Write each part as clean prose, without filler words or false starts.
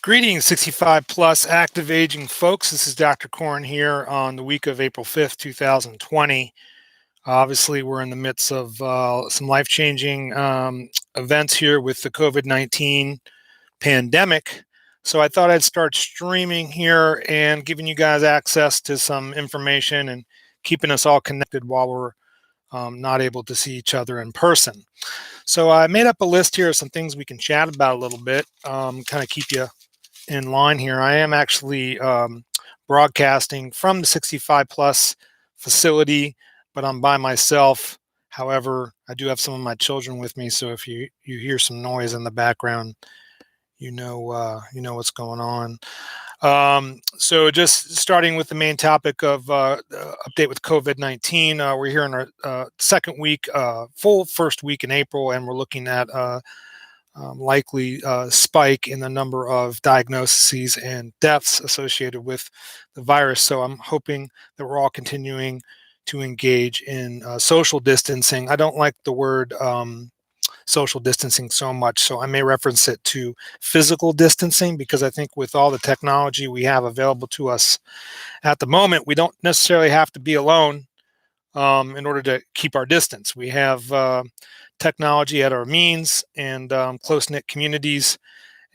Greetings, 65 plus active aging folks. This is Dr. Corn here on the week of April 5th, 2020. Obviously, we're in the midst of some life changing events here with the COVID 19 pandemic. So I thought I'd start streaming here and giving you guys access to some information and keeping us all connected while we're not able to see each other in person. So I made up a list here of some things we can chat about a little bit, kind of keep you in line here. I am actually broadcasting from the 65 plus facility, but I'm by myself. However, I do have some of my children with me, so if you hear some noise in the background, you know what's going on. So just starting with the main topic of update with COVID-19, we're here in our second week, full first week in April, and we're looking at likely spike in the number of diagnoses and deaths associated with the virus. So I'm hoping that we're all continuing to engage in social distancing. I don't like the word social distancing so much, so I may reference it to physical distancing, because I think with all the technology we have available to us at the moment, we don't necessarily have to be alone in order to keep our distance. We have technology at our means and close-knit communities.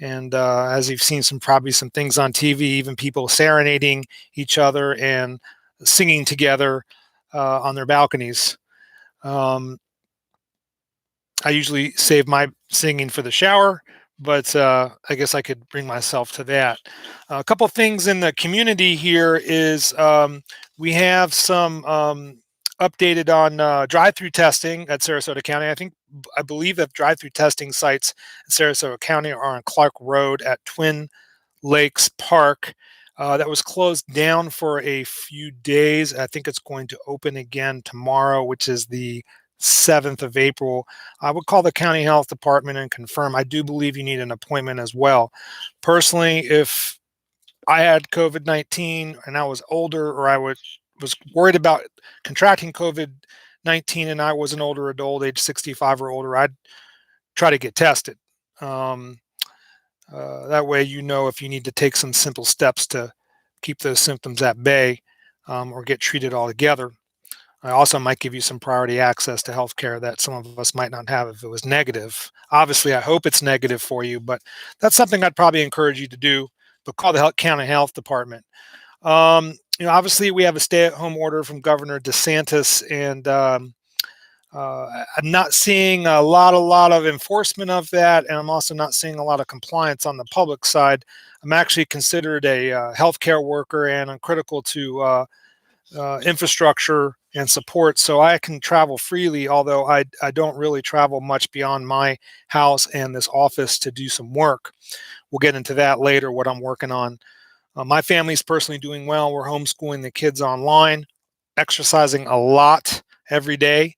And as you've seen probably some things on TV, even people serenading each other and singing together on their balconies. I usually save my singing for the shower, but I guess I could bring myself to that. A couple things in the community here is we have some updated on drive-through testing at Sarasota County. I believe that drive-through testing sites in Sarasota County are on Clark Road at Twin Lakes Park. That was closed down for a few days. I think it's going to open again tomorrow, which is the 7th of April. I would call the county health department and confirm. I do believe you need an appointment as well. Personally, if I had COVID-19 and I was older, or I was worried about contracting COVID-19 and I was an older adult, age 65 or older, I'd try to get tested. That way, if you need to take some simple steps to keep those symptoms at bay or get treated altogether. I also might give you some priority access to healthcare that some of us might not have if it was negative. Obviously, I hope it's negative for you, but that's something I'd probably encourage you to do. But call the county health department. Obviously, we have a stay-at-home order from Governor DeSantis, and I'm not seeing a lot of enforcement of that, and I'm also not seeing a lot of compliance on the public side. I'm actually considered a healthcare worker, and I'm critical to infrastructure and support, so I can travel freely, although I don't really travel much beyond my house and this office to do some work. We'll get into that later, what I'm working on. My family's personally doing well. We're homeschooling the kids online, exercising a lot every day.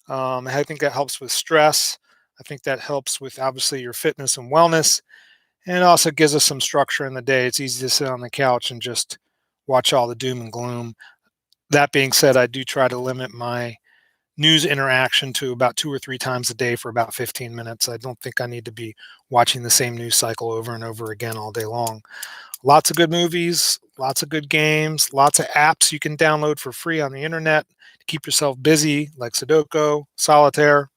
I think that helps with stress. I think that helps with obviously your fitness and wellness, and it also gives us some structure in the day. It's easy to sit on the couch and just watch all the doom and gloom. That being said, I do try to limit my news interaction to about 2 or 3 times a day for about 15 minutes. I don't think I need to be watching the same news cycle over and over again all day long. Lots of good movies, lots of good games, lots of apps you can download for free on the internet to keep yourself busy, like Sudoku, Solitaire,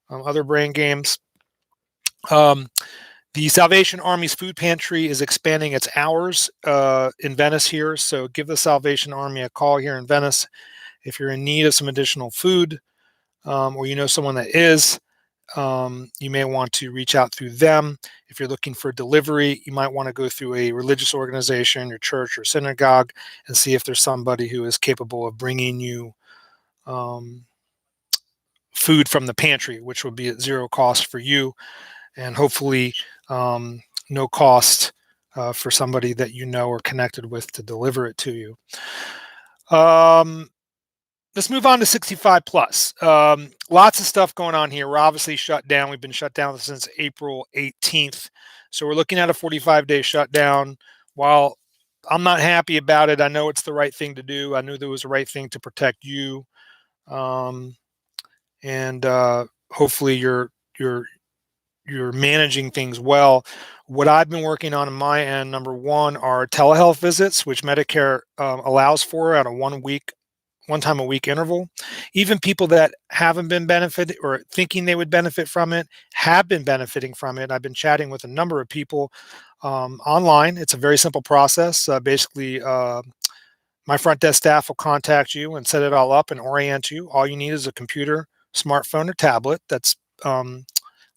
other brain games. The Salvation Army's food pantry is expanding its hours in Venice here. So give the Salvation Army a call here in Venice if you're in need of some additional food, or you know someone that is. You may want to reach out through them. If you're looking for delivery, you might want to go through a religious organization, your church or synagogue, and see if there's somebody who is capable of bringing you food from the pantry, which would be at zero cost for you, and hopefully no cost for somebody that you know or connected with to deliver it to you. Let's move on to 65 plus. Lots of stuff going on here. We're obviously shut down. We've been shut down since April 18th. So we're looking at a 45-day shutdown. While I'm not happy about it, I know it's the right thing to do. I knew there was the right thing to protect you. And hopefully your you're managing things well. What I've been working on my end, number one, are telehealth visits, which Medicare allows for at a 1 week, one time a week interval. Even people that haven't been benefited or thinking they would benefit from it have been benefiting from it. I've been chatting with a number of people online. It's a very simple process. Basically, my front desk staff will contact you and set it all up and orient you. All you need is a computer, smartphone, or tablet that's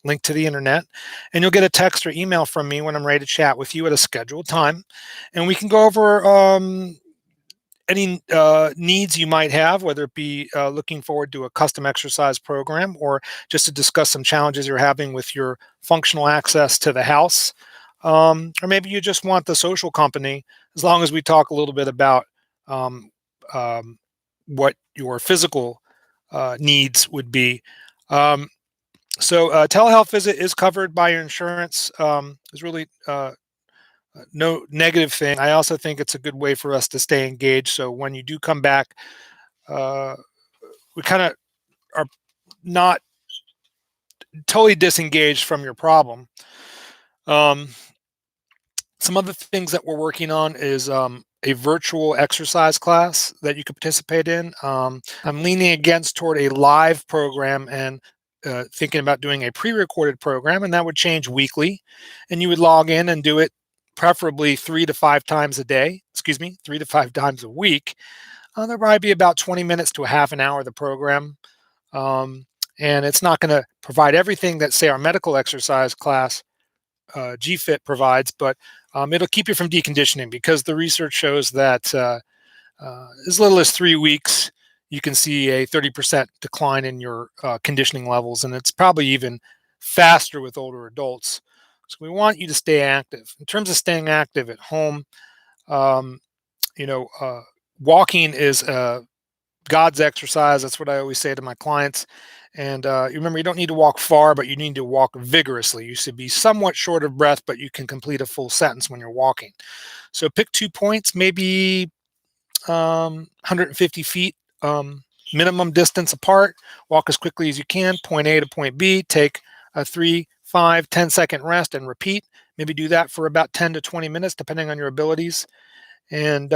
linked to the internet, and you'll get a text or email from me when I'm ready to chat with you at a scheduled time, and we can go over any needs you might have, whether it be looking forward to a custom exercise program or just to discuss some challenges you're having with your functional access to the house. Or maybe you just want the social company, as long as we talk a little bit about um, what your physical needs would be. Um, so telehealth visit is covered by your insurance. There's really no negative thing. I also think it's a good way for us to stay engaged. So when you do come back, uh, we kind of are not totally disengaged from your problem. Um, some other things that we're working on is a virtual exercise class that you could participate in. I'm leaning against toward a live program and thinking about doing a pre-recorded program, and that would change weekly. And you would log in and do it preferably 3 to 5 times a day. Excuse me, 3 to 5 times a week. There'll probably be about 20 minutes to a half an hour of the program. And it's not going to provide everything that, say, our medical exercise class GFIT provides, but it'll keep you from deconditioning, because the research shows that as little as 3 weeks, you can see a 30% decline in your conditioning levels, and it's probably even faster with older adults. So we want you to stay active. In terms of staying active at home, um, you know, walking is God's exercise. That's what I always say to my clients. And you remember, you don't need to walk far, but you need to walk vigorously. You should be somewhat short of breath, but you can complete a full sentence when you're walking. So pick 2 points, maybe 150 feet minimum distance apart. Walk as quickly as you can, point A to point B. Take a 3, 5, 10-second rest and repeat. Maybe do that for about 10 to 20 minutes, depending on your abilities. And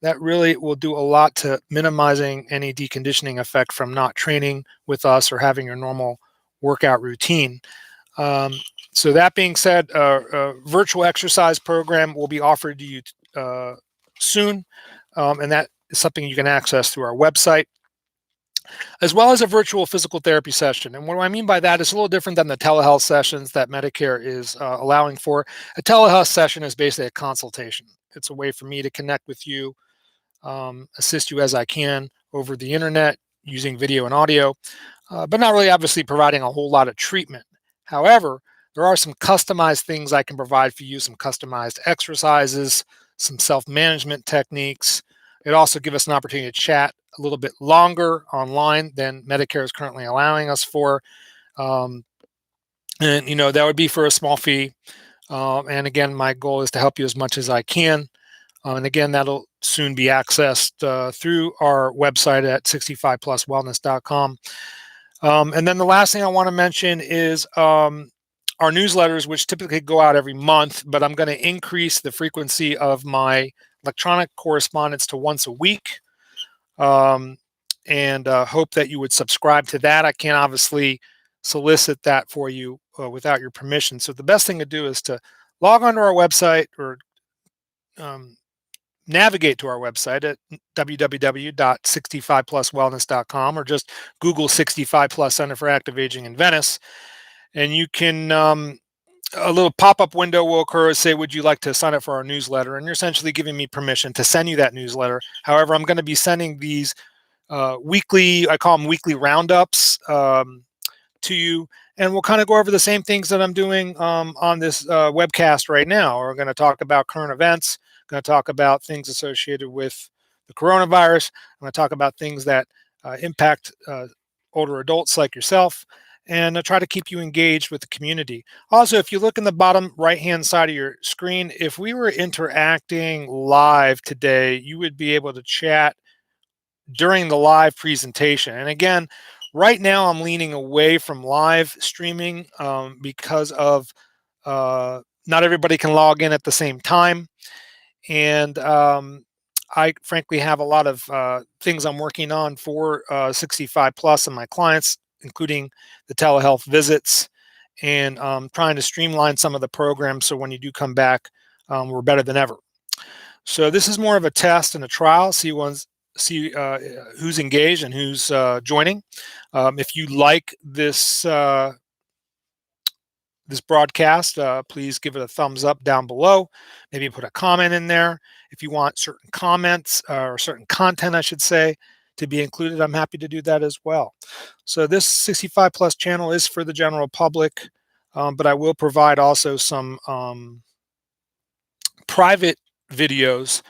that really will do a lot to minimizing any deconditioning effect from not training with us or having your normal workout routine. So that being said, a virtual exercise program will be offered to you soon, and that is something you can access through our website, as well as a virtual physical therapy session. And what I mean by that is a little different than the telehealth sessions that Medicare is allowing for. A telehealth session is basically a consultation. It's a way for me to connect with you, assist you as I can over the internet using video and audio, but not really obviously providing a whole lot of treatment. However, there are some customized things I can provide for you, some customized exercises, some self-management techniques. It also gives us an opportunity to chat a little bit longer online than Medicare is currently allowing us for. And, that would be for a small fee. And again, my goal is to help you as much as I can. And again, that'll soon be accessed through our website at 65pluswellness.com. And then the last thing I want to mention is our newsletters, which typically go out every month, but I'm going to increase the frequency of my electronic correspondence to once a week, and hope that you would subscribe to that. I can't obviously solicit that for you without your permission. So the best thing to do is to log onto our website, or navigate to our website at www.65pluswellness.com, or just Google 65 Plus Center for Active Aging in Venice. And you can, a little pop-up window will occur, say, would you like to sign up for our newsletter? And you're essentially giving me permission to send you that newsletter. However, I'm going to be sending these weekly, I call them weekly roundups, to you. And we'll kind of go over the same things that I'm doing on this webcast right now. We're going to talk about current events, going to talk about things associated with the coronavirus. I'm going to talk about things that impact older adults like yourself, and try to keep you engaged with the community. Also, if you look in the bottom right-hand side of your screen, if we were interacting live today, you would be able to chat during the live presentation. And again, Right now, I'm leaning away from live streaming because of not everybody can log in at the same time. And I frankly have a lot of things I'm working on for 65 plus and my clients, including the telehealth visits, and trying to streamline some of the programs so when you do come back, we're better than ever. So this is more of a test and a trial. See who's engaged and who's joining. If you like this broadcast, please give it a thumbs up down below. Maybe put a comment in there. If you want certain comments or certain content, I should say, to be included, I'm happy to do that as well. So this 65 plus channel is for the general public, but I will provide also some private videos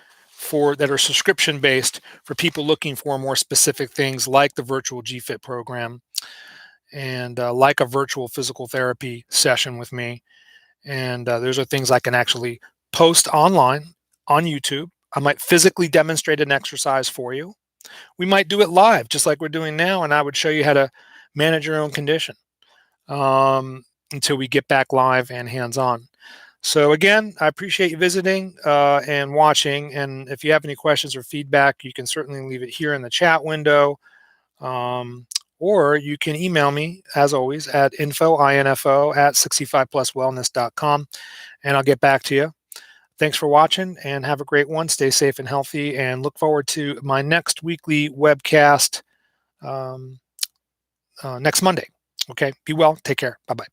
that are subscription based for people looking for more specific things like the virtual GFIT program and like a virtual physical therapy session with me. And those are things I can actually post online on YouTube. I might physically demonstrate an exercise for you. We might do it live, just like we're doing now, and I would show you how to manage your own condition until we get back live and hands-on. So again, I appreciate you visiting and watching. And if you have any questions or feedback, you can certainly leave it here in the chat window. Or you can email me, as always, at info@65pluswellness.com, and I'll get back to you. Thanks for watching, and have a great one. Stay safe and healthy, and look forward to my next weekly webcast next Monday. Okay, be well. Take care. Bye-bye.